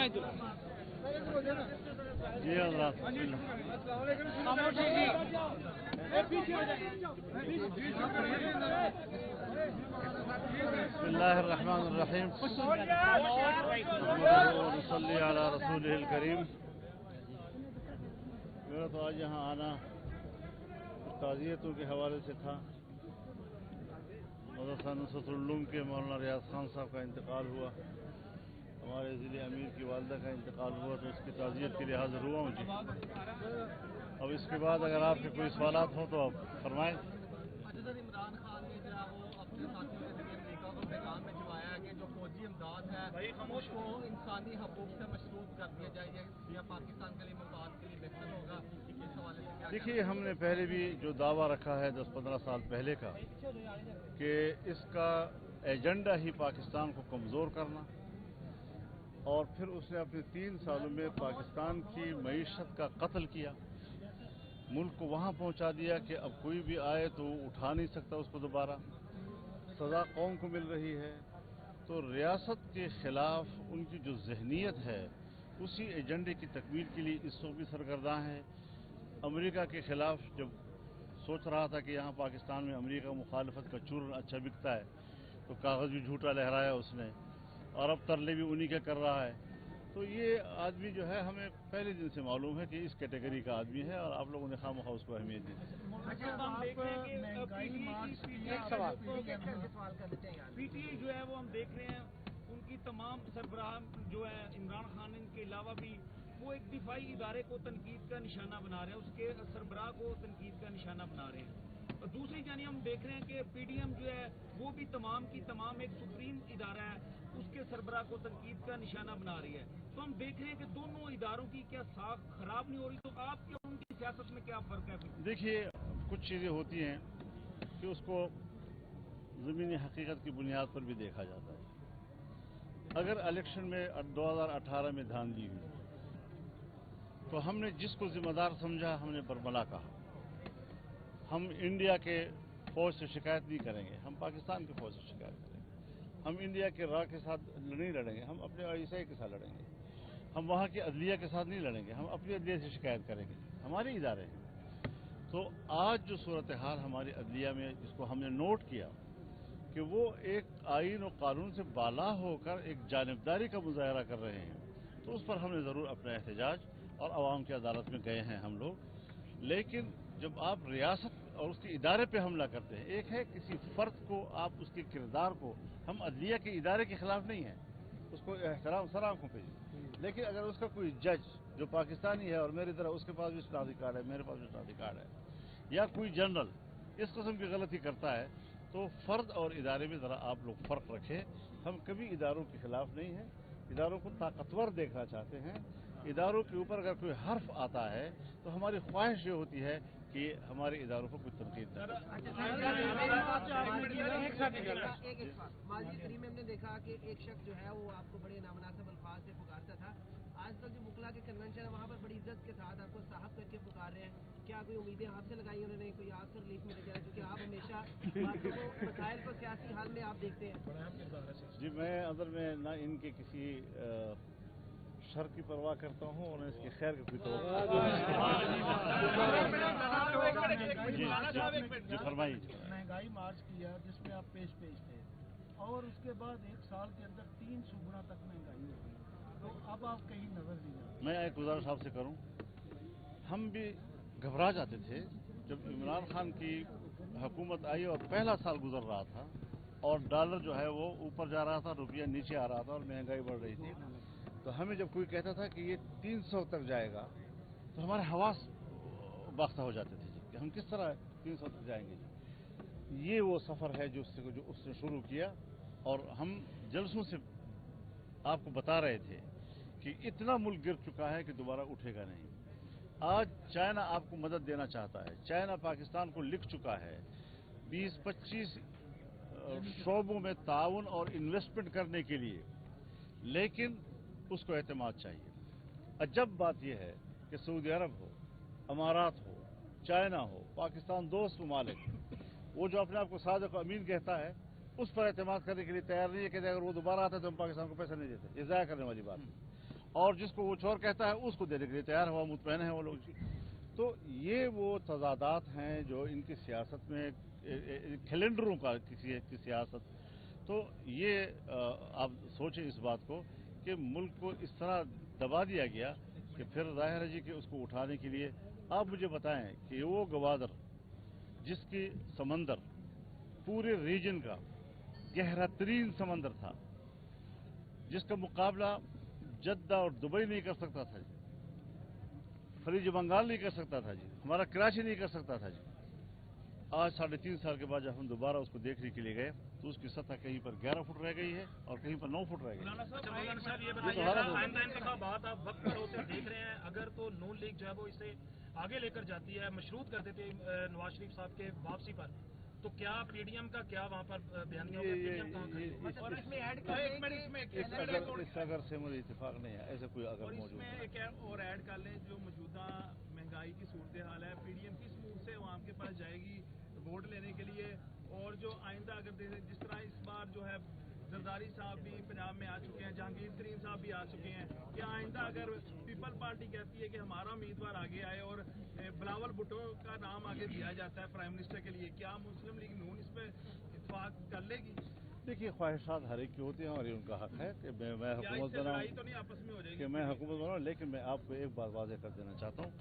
جی حضرات بسم اللہ الرحمن الرحیم صلی علی رسول الکریم. میرا تو آج یہاں آنا تعزیتوں کے حوالے سے تھا. مدرسہ نصرت العلوم کے مولانا ریاض خان صاحب کا انتقال ہوا, ہمارے ضلع امیر کی والدہ کا انتقال ہوا, تو اس کی تعزیت کے لیے حاضر ہوا ہوں. جی اب اس کے بعد اگر آپ کے کوئی سوالات ہوں تو آپ فرمائیں. عمران خان نے جو ہے وہ اپنے ساتھیوں کے ذریعے امریکہ کو پیغام بھجوایا کہ جو فوجی امداد ہے اس کو انسانی حقوق سے مشروط کر دیا جائے یا پاکستان کے لیے مفاد کے لیے بہتر ہوگا. اس حوالے سے دیکھیے, ہم نے پہلے بھی جو دعویٰ رکھا ہے 10-15 سال پہلے کا کہ اس کا ایجنڈا ہی پاکستان کو کمزور کرنا, اور پھر اس نے اپنے 3 سالوں میں پاکستان کی معیشت کا قتل کیا, ملک کو وہاں پہنچا دیا کہ اب کوئی بھی آئے تو وہ اٹھا نہیں سکتا اس کو دوبارہ. سزا قوم کو مل رہی ہے. تو ریاست کے خلاف ان کی جو ذہنیت ہے اسی ایجنڈے کی تکمیل کے لیے اس وقت بھی سرگرداں ہے. امریکہ کے خلاف جب سوچ رہا تھا کہ یہاں پاکستان میں امریکہ مخالفت کا چورن اچھا بکتا ہے تو کاغذ بھی جھوٹا لہرایا اس نے, اور اب ترلے بھی انہی کے کر رہا ہے. تو یہ آدمی جو ہے ہمیں پہلے دن سے معلوم ہے کہ اس کیٹیگری کا آدمی ہے, اور آپ لوگوں نے خواہ اس کو اہمیت دی. پی ٹی آئی جو ہے وہ ہم دیکھ رہے ہیں ان کی تمام سربراہ جو ہے عمران خان کے علاوہ بھی وہ ایک دفاعی ادارے کو تنقید کا نشانہ بنا رہے ہیں, اس کے سربراہ کو تنقید کا نشانہ بنا رہے ہیں. اور دوسری جانب ہم دیکھ رہے ہیں کہ پی ڈی ایم جو ہے وہ بھی تمام کی تمام ایک سپریم ادارہ ہے, اس کے سربراہ کو تنقید کا نشانہ بنا رہی ہے. تو ہم دیکھ رہے ہیں کہ دونوں اداروں کی کیا ساکھ خراب نہیں ہو رہی, تو آپ کے ان کی سیاست میں کیا فرق ہے؟ دیکھیے, کچھ چیزیں ہوتی ہیں کہ اس کو زمینی حقیقت کی بنیاد پر بھی دیکھا جاتا ہے. اگر الیکشن میں 2018 میں دھاندلی ہوئی تو ہم نے جس کو ذمہ دار سمجھا ہم نے برملا کہا. ہم انڈیا کے فوج سے شکایت نہیں کریں گے, ہم پاکستان کی فوج سے شکایت کریں گے. ہم انڈیا کے را کے ساتھ نہیں لڑیں گے, ہم اپنے آئی ایس آئی کے ساتھ لڑیں گے. ہم وہاں کی عدلیہ کے ساتھ نہیں لڑیں گے, ہم اپنی عدلیہ سے شکایت کریں گے. ہمارے ادارے ہیں. تو آج جو صورتحال ہماری عدلیہ میں جس کو ہم نے نوٹ کیا کہ وہ ایک آئین و قانون سے بالا ہو کر ایک جانبداری کا مظاہرہ کر رہے ہیں, تو اس پر ہم نے ضرور اپنا احتجاج اور عوام کی عدالت میں گئے ہیں ہم لوگ. لیکن جب آپ ریاست اور اس کے ادارے پہ حملہ کرتے ہیں, ایک ہے کسی فرد کو, آپ اس کے کردار کو, ہم عدلیہ کے ادارے کے خلاف نہیں ہیں, اس کو احترام سر آنکھوں پہ, لیکن اگر اس کا کوئی جج جو پاکستانی ہے اور میری طرح اس کے پاس بھی شناختی کارڈ ہے, میرے پاس بھی شناختی کارڈ ہے, یا کوئی جنرل اس قسم کی غلطی کرتا ہے, تو فرد اور ادارے میں ذرا آپ لوگ فرق رکھیں. ہم کبھی اداروں کے خلاف نہیں ہیں, اداروں کو طاقتور دیکھنا چاہتے ہیں. اداروں کے اوپر اگر کوئی حرف آتا ہے تو ہماری خواہش یہ ہوتی ہے کہ ہمارے اداروں کو کوئی تنقید نہ کرے. ماضی کریم میں ہم نے دیکھا کہ ایک شخص جو ہے وہ آپ کو بڑے نامناسب الفاظ سے پکارتا تھا. آج تک جو مکلا کے کنونشن ہے وہاں پر بڑی عزت کے ساتھ آپ کو صاحب کر کے پکار رہے ہیں. کیا کوئی امیدیں آپ سے لگائی انہوں نے, کوئی آپ سے ریلیف ملے گا, کیونکہ آپ ہمیشہ باتوں کو مسائل کو سیاسی حال میں آپ دیکھتے ہیں؟ جی, میں اندر میں نہ ان کے کسی شر کی پرواہ کرتا ہوں اور اس کی خیر کی کوئی توقع. جی فرمائیے. مہنگائی مارچ کیا جس میں آپ پیش تھے, اور اس کے بعد 1 سال کے اندر 3 سگنا تک مہنگائی ہو گئی, تو اب آپ کہیں نظر دیجیے. میں ایک گزارش آپ سے کروں, ہم بھی گھبرا جاتے تھے جب عمران خان کی حکومت آئی اور پہلا سال گزر رہا تھا اور ڈالر جو ہے وہ اوپر جا رہا تھا, روپیہ نیچے آ رہا تھا اور مہنگائی بڑھ رہی تھی. تو ہمیں جب کوئی کہتا تھا کہ یہ 300 تک جائے گا تو ہمارے حواس باختہ ہو جاتے تھے کہ ہم کس طرح 300 تک جائیں گے. یہ وہ سفر ہے جو اس نے شروع کیا, اور ہم جلسوں سے آپ کو بتا رہے تھے کہ اتنا ملک گر چکا ہے کہ دوبارہ اٹھے گا نہیں. آج چائنا آپ کو مدد دینا چاہتا ہے, چائنا پاکستان کو لکھ چکا ہے 20-25 شعبوں میں تعاون اور انویسٹمنٹ کرنے کے لیے, لیکن اس کو اعتماد چاہیے. عجب بات یہ ہے کہ سعودی عرب ہو, امارات ہو, چائنا ہو, پاکستان دوست ممالک, وہ جو اپنے آپ کو صادق امین کہتا ہے اس پر اعتماد کرنے کے لیے تیار نہیں ہے کہ اگر وہ دوبارہ آتا ہے تو ہم پاکستان کو پیسہ نہیں دیتے. یہ ضائع کرنے والی بات ہے. और जिसको वो चोर कहता है उसको देने के लिए तैयार हुआ, मुतमईन है वो लोग जी। तो ये वो तजादात हैं जो इनकी सियासत में, कैलेंडरों का की सियासत। तो ये आप सोचें इस बात को कि मुल्क को इस तरह दबा दिया गया कि फिर जाहिर है जी कि उसको उठाने के लिए आप मुझे बताएं कि वो गवादर जिसकी समंदर पूरे रीजन का गहरा तरीन समंदर था, जिसका मुकाबला जद्दा और दुबई नहीं कर सकता था जी, खलीज बंगाल नहीं कर सकता था जी, हमारा कराची नहीं कर सकता था जी। आज 3.5 साल के बाद जब हम दोबारा उसको देखने के लिए गए तो उसकी सतह कहीं पर 11 फुट रह गई है और कहीं पर 9 फुट रह गई है। मौलाना साहब ये तो बताइएगा, आइंदा इंतखाबात आप वक्त पर होते देख रहे हैं, अगर तो नून लीग जो है वो इसे आगे लेकर जाती है, मशरूत कर देती है नवाज शरीफ साहब के वापसी पर, तो क्या पीडीएम का क्या वहाँ पर बयानिया होगा, पीडीएम कहाँ खड़ी होगी? और इसमें ऐड कर अगर से मुझे इत्तेफाक नहीं है, ऐसे कोई अगर और मौजूद इसमें है। एक और ऐड कर लें, जो मौजूदा महंगाई की सूरत हाल है, पीडीएम किस मुंह से आवाम के पास जाएगी वोट लेने के लिए, और जो आइंदा अगर जिस तरह इस बार जो है जरदारी साहब भी पंजाब में आ चुके हैं, जहांगीर तरीन साहब भी आ चुके हैं, क्या आइंदा अगर पीपल पार्टी कहती है कि हमारा उम्मीदवार आगे आए और बिलावल भुट्टो का नाम आगे दिया जाता है प्राइम मिनिस्टर के लिए, क्या मुस्लिम लीग नून इस पर इत्तेफाक कर लेगी? देखिए, ख्वाहिशात हर एक की होती हैं और ये उनका हक है कि मैं क्या हुकूमत इससे बनाऊं, लड़ाई तो नहीं आपस में हो जाएगी? कि मैं हुकूमत बनाऊं, लेकिन मैं आपको एक बात वाज़ेह कर देना चाहता हूं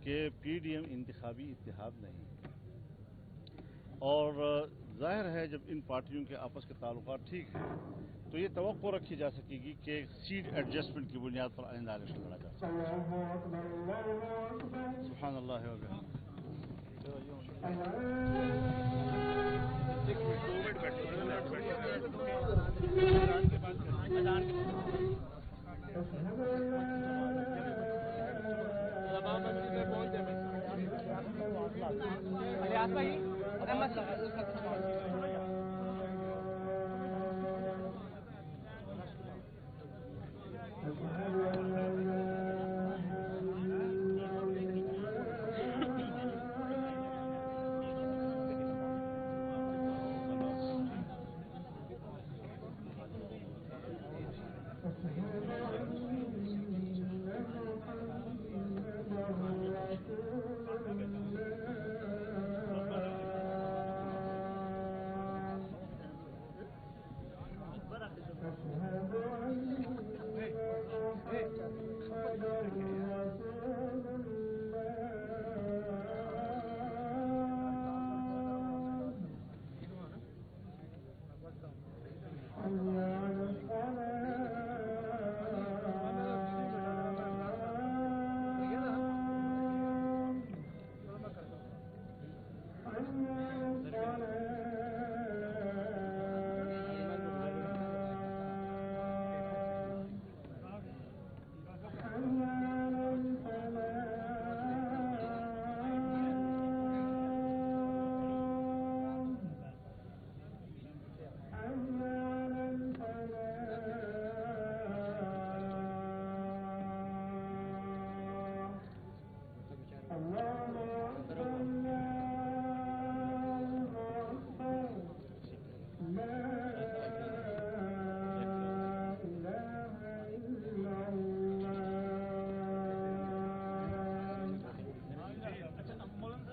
कि पीडीएम इंतखाबी इत्तेहाद नहीं है। और जाहिर है जब इन पार्टियों के आपस के ताल्लुकात ठीक है तो ये तवक्को रखी जा सकेगी कि सीट एडजस्टमेंट की बुनियाद पर आइंदा इलेक्शन लड़ा जा सके। सुभान अल्लाह व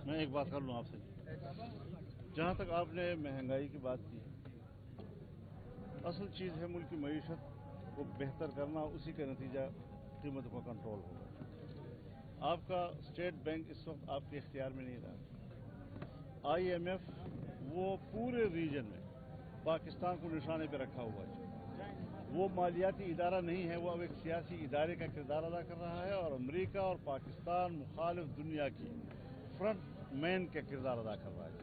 मैं एक बात कर लूँ आपसे। जहाँ तक आपने महंगाई की बात की, असल चीज़ है मुल्क की मईशत को बेहतर करना, उसी का नतीजा कीमतों का कंट्रोल होगा। आपका स्टेट बैंक इस वक्त आपके इख्तियार में नहीं रहा। IMF वो पूरे रीजन में पाकिस्तान को निशाने पर रखा हुआ है। वो मालियाती इदारा नहीं है, वो अब एक सियासी इदारे का किरदार अदा कर रहा है और अमेरिका और पाकिस्तान मुखालिफ दुनिया की फ्रंट मैन का किरदार अदा कर रहा है।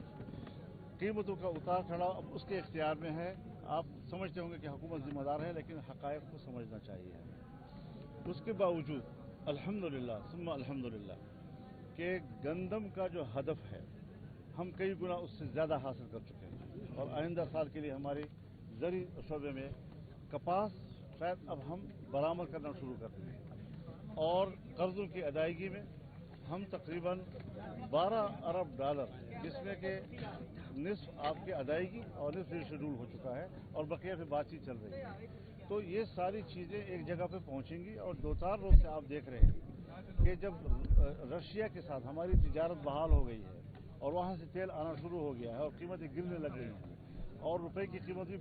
कीमतों का उतार चढ़ाव अब उसके इख्तियार में है। आप समझते होंगे कि हुकूमत जिम्मेदार है, लेकिन हक़ाइक़ को समझना चाहिए। उसके बावजूद अल्हम्दुलिल्लाह सुम्मा अल्हम्दुलिल्लाह कि गंदम का जो हदफ है हम कई गुना उससे ज़्यादा हासिल कर चुके हैं और आइंदा साल के लिए हमारे ज़री शोबे में कपास शायद अब हम बरामद करना शुरू कर देंगे और कर्ज़ों की अदायगी में हम तकरीबन 12 अरब डॉलर, जिसमें कि निस्फ आपकी अदायगी और निस्फ शेड्यूल हो चुका है और बकिया पे बातचीत चल रही है। तो ये सारी चीज़ें एक जगह पे पहुंचेंगी। और 2-4 रोज से आप देख रहे हैं कि जब रशिया के साथ हमारी तिजारत बहाल हो गई है और वहाँ से तेल आना शुरू हो गया है और कीमतें गिरने लग गई हैं और रुपए की कीमत भी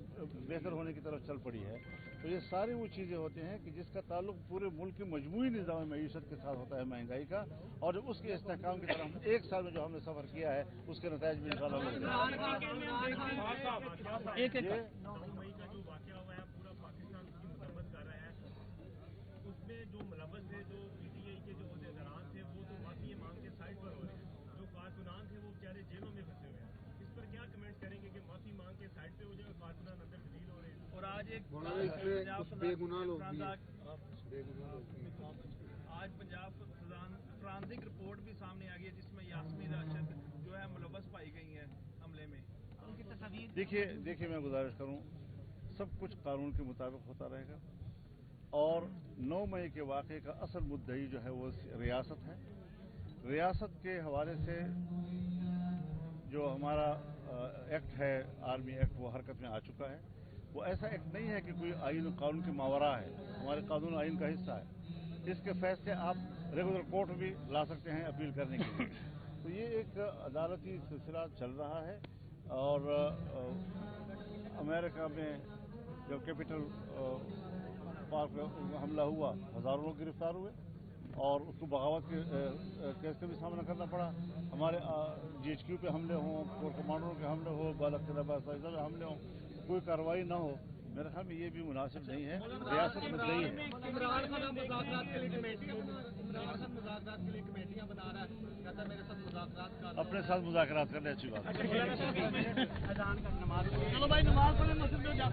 बेहतर होने की तरफ चल पड़ी है, तो ये सारी वो चीज़ें होती हैं कि जिसका ताल्लुक पूरे मुल्क के मजमूई निज़ाम मईशत के साथ होता है महंगाई का, और जब उसके इस्तेहकाम की तरफ हम 1 साल में जो हमने सफ़र किया है उसके नतीजे भी इंशाअल्लाह मिलेंगे। 9 मई का जो वाक़या हुआ है पूरा पाकिस्तान उसकी मजम्मत कर रहा है, उसमें जो मुलव्वस थे, जो PTI के जो अहदेदारान थे, वो तो माफी मांग के साइड पर हो रहे हैं, जो कारकुनान थे वो बेचारे जेलों में फंसे हुए हैं। इस पर क्या कमेंट करेंगे कि माफी मांग के साइड पे हो जाए, कारकुनान अंदर तब्दील हो रहे हैं? और आज एक आज पंजाब फ्रांसिक रिपोर्ट भी सामने आ गई है जिसमें यास्मीन राशिद जो है मुलव्वस पाई गई है हमले में, उनकी तस्वीर। देखिए मैं गुजारिश करूं, सब कुछ कानून के मुताबिक होता रहेगा और 9 मई के वाक़े का असल मुद्दई जो है वो रियासत है। रियासत के हवाले से जो हमारा एक्ट है, आर्मी एक्ट, वो हरकत में आ चुका है। वो ऐसा एक्ट नहीं है कि कोई आइन कानून के मावरा है, हमारे कानून आइन का हिस्सा है। इसके फैसले आप रेगुलर कोर्ट भी ला सकते हैं अपील करने के लिए। तो ये एक अदालती सिलसिला चल रहा है। और अमेरिका में जब कैपिटल पार्क हमला हुआ, हज़ारों लोग गिरफ्तार हुए और उसको बगावत के केस का भी सामना करना पड़ा। हमारे GHQ पे हमले हों, कोर कमांडरों के हमले हो, बालकदा बासाइजा में हमले हों, कोई कार्रवाई ना हो, मेरे ख्याल में ये भी मुनासिब नहीं है। रियासत में नहीं है। इमरान खान मुज़ाकरात के लिए कमेटियां बना रहा है, कहता है मेरे साथ मुज़ाकरात कर, अपने साथ मुज़ाकरात करने अच्छी बात है। चलो भाई नमाज पढ़े मस्जिद में जा।